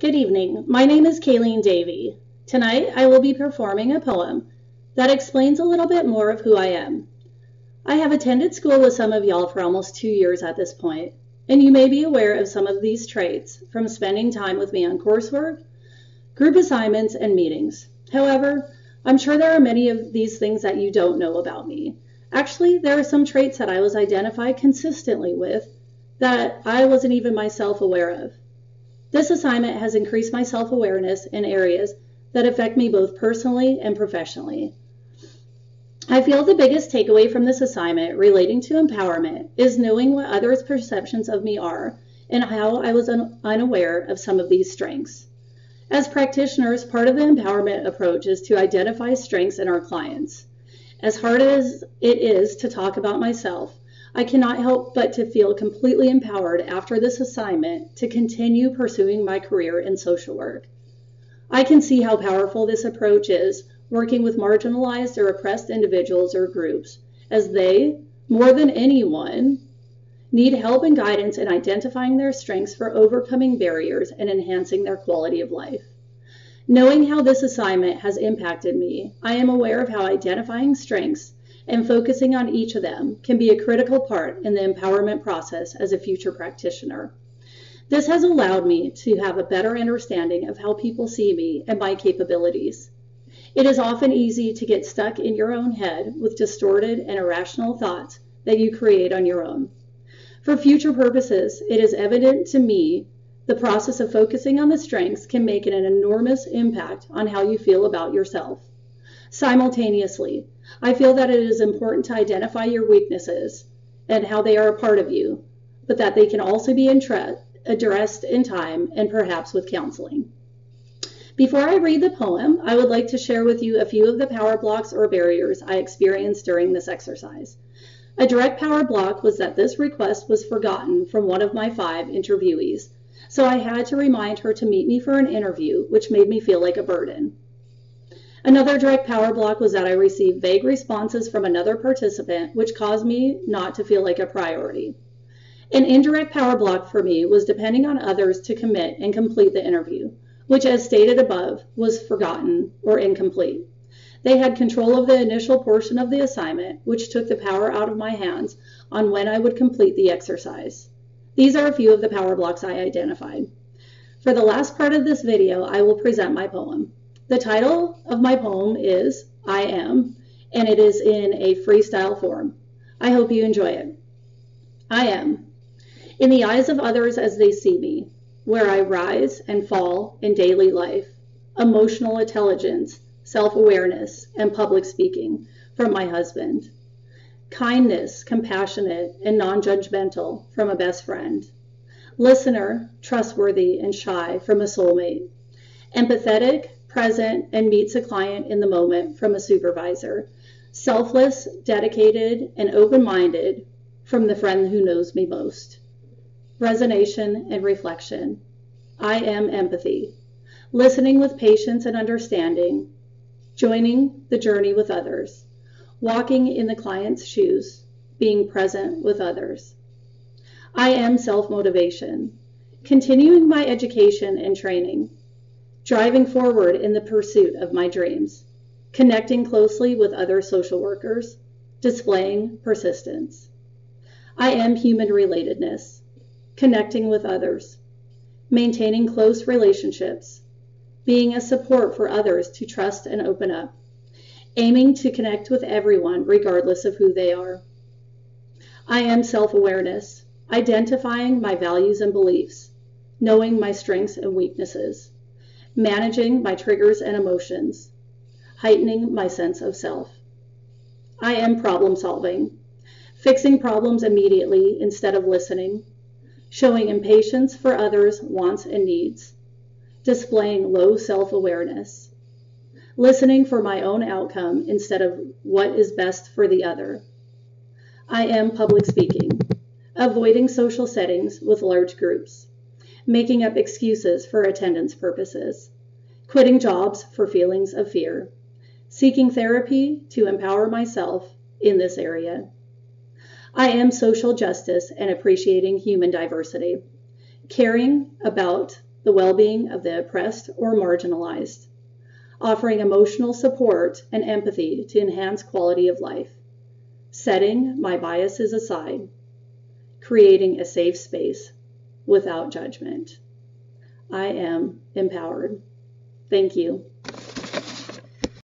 Good evening. My name is Kayleen Davey. Tonight I will be performing a poem that explains a little bit more of who I am. I have attended school with some of y'all for almost 2 years at this point, and you may be aware of some of these traits from spending time with me on coursework, group assignments, and meetings. However, I'm sure there are many of these things that you don't know about me. Actually, there are some traits that I was identified consistently with that I wasn't even myself aware of. This assignment has increased my self-awareness in areas that affect me both personally and professionally. I feel the biggest takeaway from this assignment relating to empowerment is knowing what others' perceptions of me are and how I was unaware of some of these strengths. As practitioners, part of the empowerment approach is to identify strengths in our clients. As hard as it is to talk about myself, I cannot help but to feel completely empowered after this assignment to continue pursuing my career in social work. I can see how powerful this approach is working with marginalized or oppressed individuals or groups, as they, more than anyone, need help and guidance in identifying their strengths for overcoming barriers and enhancing their quality of life. Knowing how this assignment has impacted me, I am aware of how identifying strengths and focusing on each of them can be a critical part in the empowerment process as a future practitioner. This has allowed me to have a better understanding of how people see me and my capabilities. It is often easy to get stuck in your own head with distorted and irrational thoughts that you create on your own. For future purposes, it is evident to me the process of focusing on the strengths can make an enormous impact on how you feel about yourself. Simultaneously, I feel that it is important to identify your weaknesses and how they are a part of you, but that they can also be addressed in time and perhaps with counseling. Before I read the poem, I would like to share with you a few of the power blocks or barriers I experienced during this exercise. A direct power block was that this request was forgotten from one of my 5 interviewees, so I had to remind her to meet me for an interview, which made me feel like a burden. Another direct power block was that I received vague responses from another participant, which caused me not to feel like a priority. An indirect power block for me was depending on others to commit and complete the interview, which, as stated above, was forgotten or incomplete. They had control of the initial portion of the assignment, which took the power out of my hands on when I would complete the exercise. These are a few of the power blocks I identified. For the last part of this video, I will present my poem. The title of my poem is I Am, and it is in a freestyle form. I hope you enjoy it. I am. In the eyes of others as they see me, where I rise and fall in daily life, emotional intelligence, self-awareness, and public speaking from my husband. Kindness, compassionate, and non-judgmental from a best friend. Listener, trustworthy, and shy from a soulmate. Empathetic, present, and meets a client in the moment from a supervisor. Selfless, dedicated, and open-minded from the friend who knows me most. Resonation and reflection. I am empathy. Listening with patience and understanding. Joining the journey with others. Walking in the client's shoes. Being present with others. I am self-motivation. Continuing my education and training. Driving forward in the pursuit of my dreams. Connecting closely with other social workers. Displaying persistence. I am human relatedness. Connecting with others. Maintaining close relationships. Being a support for others to trust and open up. Aiming to connect with everyone regardless of who they are. I am self-awareness. Identifying my values and beliefs. Knowing my strengths and weaknesses. Managing my triggers and emotions. Heightening my sense of self. I am problem solving. Fixing problems immediately instead of listening. Showing impatience for others' wants and needs. Displaying low self-awareness. Listening for my own outcome instead of what is best for the other. I am public speaking. Avoiding social settings with large groups. Making up excuses for attendance purposes. Quitting jobs for feelings of fear. Seeking therapy to empower myself in this area. I am social justice and appreciating human diversity. Caring about the well-being of the oppressed or marginalized, offering emotional support and empathy to enhance quality of life, setting my biases aside, creating a safe space without judgment. I am empowered. Thank you.